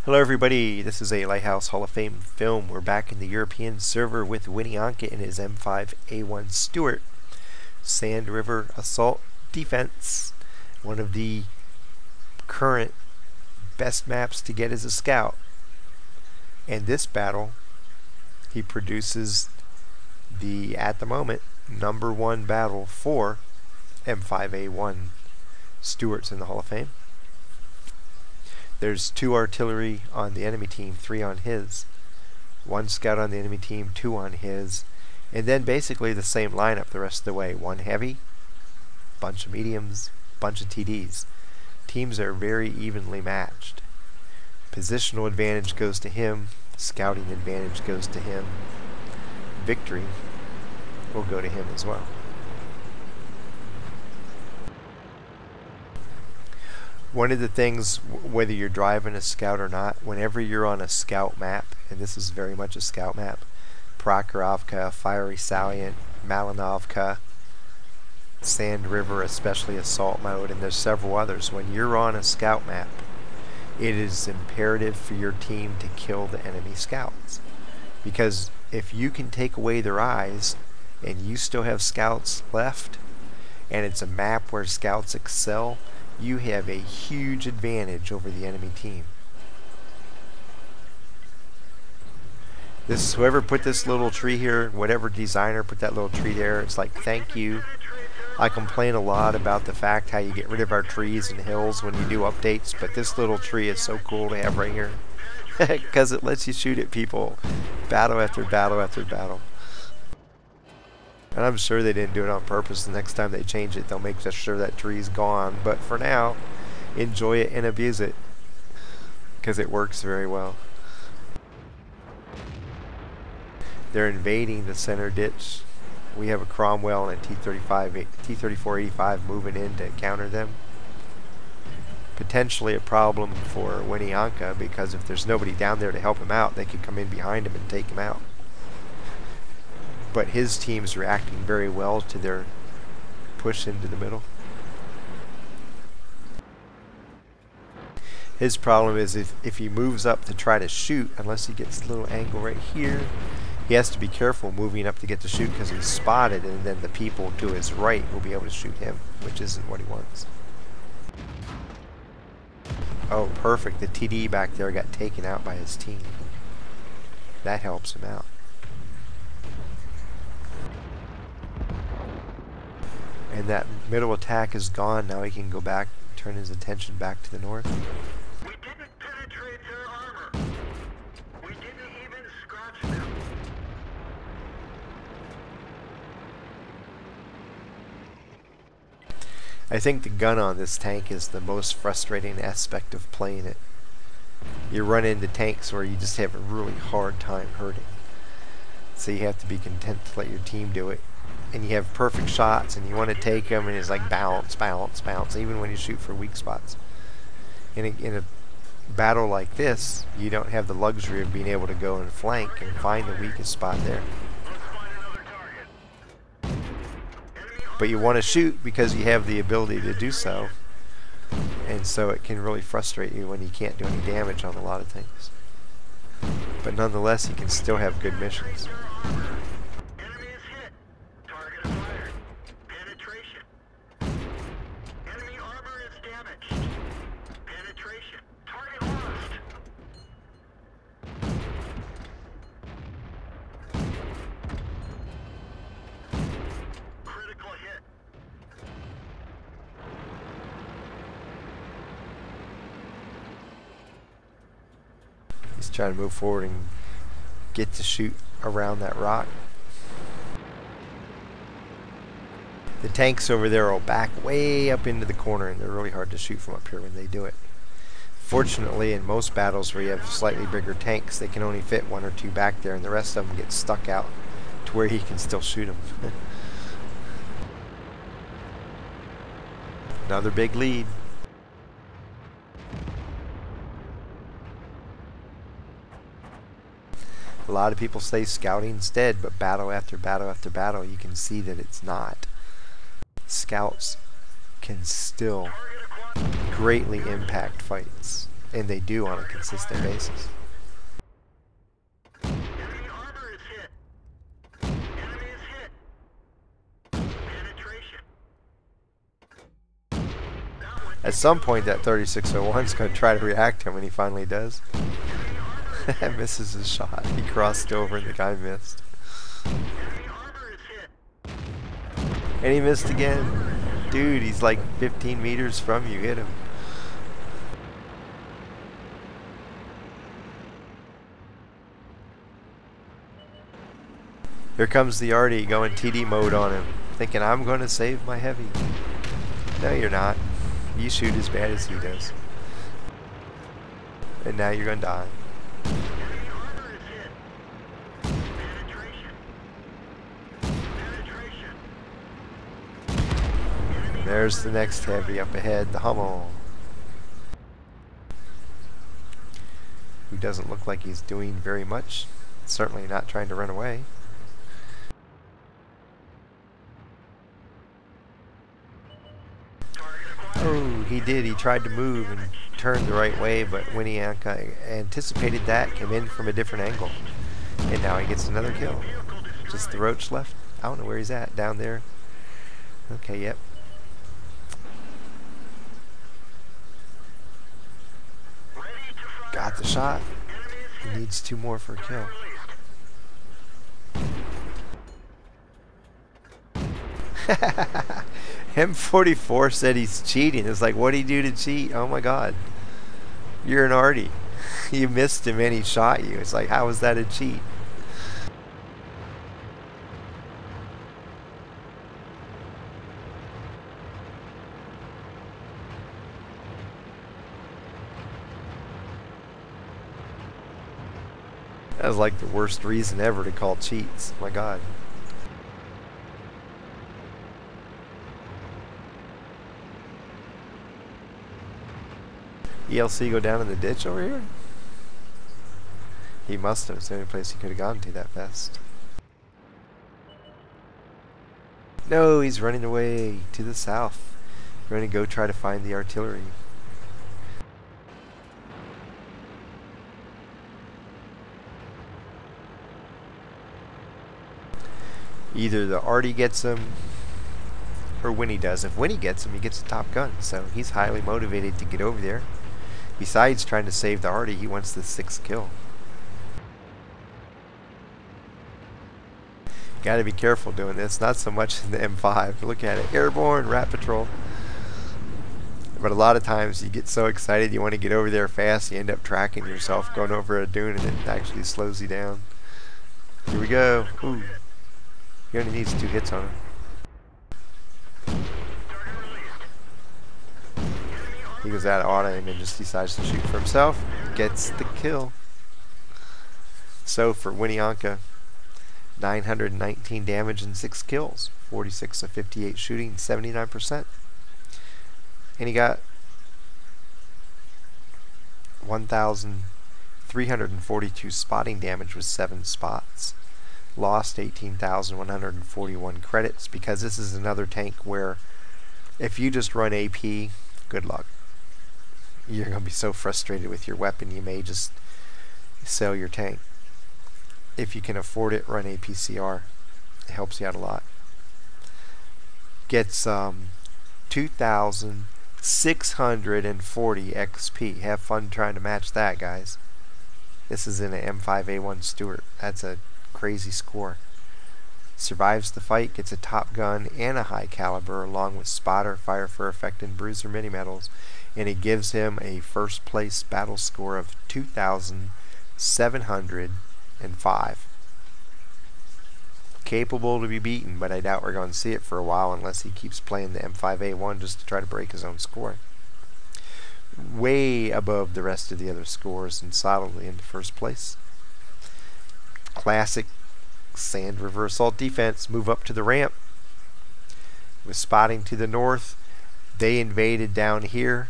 Hello everybody, this is a Lighthouse Hall of Fame film. We're back in the European server with WinnieANKA and his M5A1 Stuart. Sand River Assault Defense. One of the current best maps to get as a scout. And this battle, he produces the, at the moment, #1 battle for M5A1 Stuarts in the Hall of Fame. There's 2 artillery on the enemy team, 3 on his. 1 scout on the enemy team, 2 on his. And then basically the same lineup the rest of the way. 1 heavy, bunch of mediums, bunch of TDs. Teams are very evenly matched. Positional advantage goes to him. Scouting advantage goes to him. Victory will go to him as well. One of the things, whether you're driving a scout or not, whenever you're on a scout map, and this is very much a scout map, Prokhorovka, Fiery Salient, Malinovka, Sand River, especially assault mode, and there's several others. When you're on a scout map, it is imperative for your team to kill the enemy scouts. Because if you can take away their eyes, and you still have scouts left, and it's a map where scouts excel, you have a huge advantage over the enemy team. This, whoever put this little tree here, whatever designer put that little tree there, it's like, thank you. I complain a lot about the fact how you get rid of our trees and hills when you do updates, but this little tree is so cool to have right here because it lets you shoot at people battle after battle after battle. And I'm sure they didn't do it on purpose. The next time they change it, they'll make sure that tree's gone. But for now, enjoy it and abuse it, because it works very well. They're invading the center ditch. We have a Cromwell and a T-34-85 moving in to counter them. Potentially a problem for WinnieANKA, because if there's nobody down there to help him out, they could come in behind him and take him out. But his team's reacting very well to their push into the middle. His problem is if he moves up to try to shoot, unless he gets a little angle right here, he has to be careful moving up to get to shoot because he's spotted, and then the people to his right will be able to shoot him, which isn't what he wants. Oh, perfect. The TD back there got taken out by his team. That helps him out. And that middle attack is gone. Now he can go back, turn his attention back to the north. We didn't penetrate their armor. We didn't even scratch them. I think the gun on this tank is the most frustrating aspect of playing it. You run into tanks where you just have a really hard time hurting. So you have to be content to let your team do it. And you have perfect shots and you want to take them, and it's like bounce, bounce, bounce, even when you shoot for weak spots. In a battle like this, you don't have the luxury of being able to go and flank and find the weakest spot there. But you want to shoot because you have the ability to do so, and so it can really frustrate you when you can't do any damage on a lot of things. But nonetheless, you can still have good missions. He's trying to move forward and get to shoot around that rock. The tanks over there will back way up into the corner, and they're really hard to shoot from up here when they do it. Fortunately, in most battles where you have slightly bigger tanks, they can only fit 1 or 2 back there, and the rest of them get stuck out to where he can still shoot them. Another big lead. A lot of people say scouting's dead, but battle after battle after battle, you can see that it's not. Scouts can still greatly impact fights. and they do on a consistent basis. Enemy armor is hit. Enemy is hit. Penetration. That one. At some point, that 3601 is going to try to react to him, and he finally does. Misses his shot. He crossed over, and the guy missed. Enemy armor is hit. And he missed again. Dude, he's like 15 meters from you. Hit him. Here comes the Artie going TD mode on him, thinking I'm going to save my heavy. No, you're not. You shoot as bad as he does. And now you're going to die. Enemy armor is hit. Penetration. Penetration. There's the next heavy up ahead, the Hummel. Who doesn't look like he's doing very much. Certainly not trying to run away. Oh, he did. He tried to move and turned the right way, but WinnieANKA anticipated that, came in from a different angle. And now he gets another kill. Just the roach left. I don't know where he's at. Down there. Okay, yep. Got the shot. He needs 2 more for a kill. M44 said he's cheating. It's like, what did he do to cheat? Oh my god. You're an Artie. You missed him and he shot you. It's like, how was that a cheat? That was like the worst reason ever to call cheats. My god. ELC go down in the ditch over here? He must have. It's the only place he could have gone to that fast. No, he's running away to the south. We're going to go try to find the artillery. Either the Artie gets him or Winnie does. If Winnie gets him, he gets a top gun. So he's highly motivated to get over there. Besides trying to save the Artie, he wants the 6th kill. Gotta be careful doing this. Not so much in the M5. Look at it. Airborne, Rat Patrol. But a lot of times you get so excited you want to get over there fast, you end up tracking yourself going over a dune and it actually slows you down. Here we go. Ooh. He only needs 2 hits on him. He goes out of auto aim and just decides to shoot for himself. Gets the kill. So for WinnieANKA, 919 damage and 6 kills. 46 of 58 shooting, 79%. And he got 1,342 spotting damage with 7 spots. Lost 18,141 credits because this is another tank where if you just run AP, good luck. You're going to be so frustrated with your weapon you may just sell your tank. If you can afford it, run APCR. It helps you out a lot. Gets 2,640 XP. Have fun trying to match that, guys. This is in an M5A1 Stuart. That's a crazy score. Survives the fight, gets a top gun and a high caliber along with spotter, fire for effect, and bruiser mini medals, and it gives him a first place battle score of 2,705. Capable to be beaten, but I doubt we're going to see it for a while unless he keeps playing the M5A1 just to try to break his own score. Way above the rest of the other scores and solidly into first place. Classic Sand River Assault defense. Move up to the ramp. With spotting to the north, they invaded down here.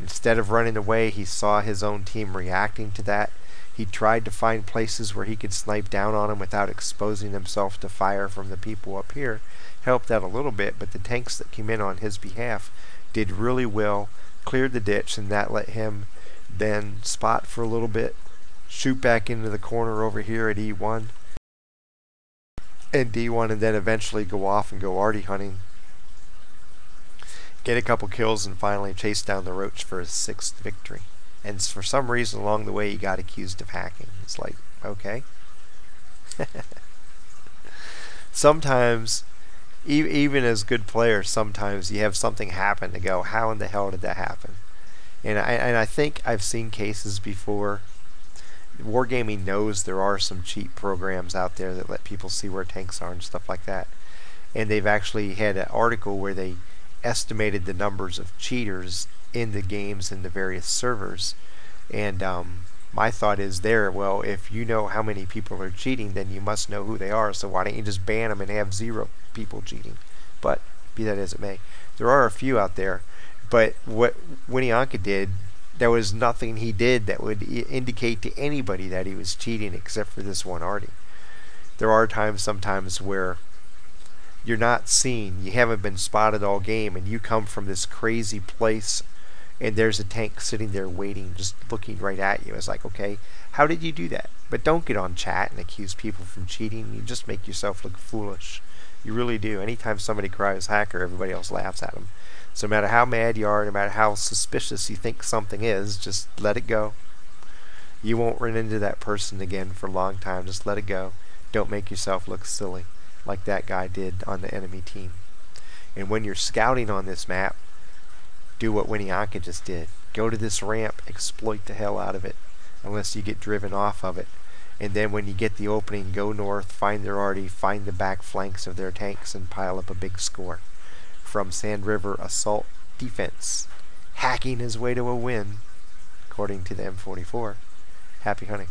Instead of running away, he saw his own team reacting to that. He tried to find places where he could snipe down on them without exposing himself to fire from the people up here. Helped out a little bit, but the tanks that came in on his behalf did really well, cleared the ditch, and that let him then spot for a little bit, shoot back into the corner over here at E1 and D1, and then eventually go off and go arty hunting, get a couple kills, and finally chase down the roach for his 6th victory. And for some reason along the way he got accused of hacking. It's like, okay. Sometimes, even as good players, sometimes you have something happen to go, how in the hell did that happen? And I think I've seen cases before. Wargaming knows there are some cheat programs out there that let people see where tanks are and stuff like that. And they've actually had an article where they estimated the numbers of cheaters in the games in the various servers. And my thought is well, if you know how many people are cheating, then you must know who they are, so why don't you just ban them and have 0 people cheating? But be that as it may, there are a few out there. But what WinnieANKA did, there was nothing he did that would indicate to anybody that he was cheating except for this one arty. There are sometimes where you're not seen, you haven't been spotted all game, and you come from this crazy place and there's a tank sitting there waiting, just looking right at you. It's like, okay, how did you do that? But don't get on chat and accuse people from cheating. You just make yourself look foolish. You really do. Anytime somebody cries hacker, everybody else laughs at them. So no matter how mad you are, no matter how suspicious you think something is, just let it go. You won't run into that person again for a long time. Just let it go. Don't make yourself look silly like that guy did on the enemy team. And when you're scouting on this map, do what WinnieANKA just did. Go to this ramp, exploit the hell out of it, unless you get driven off of it. And then when you get the opening, go north, find their arty, find the back flanks of their tanks, and pile up a big score. From Sand River Assault Defense, hacking his way to a win, according to the M44. Happy hunting.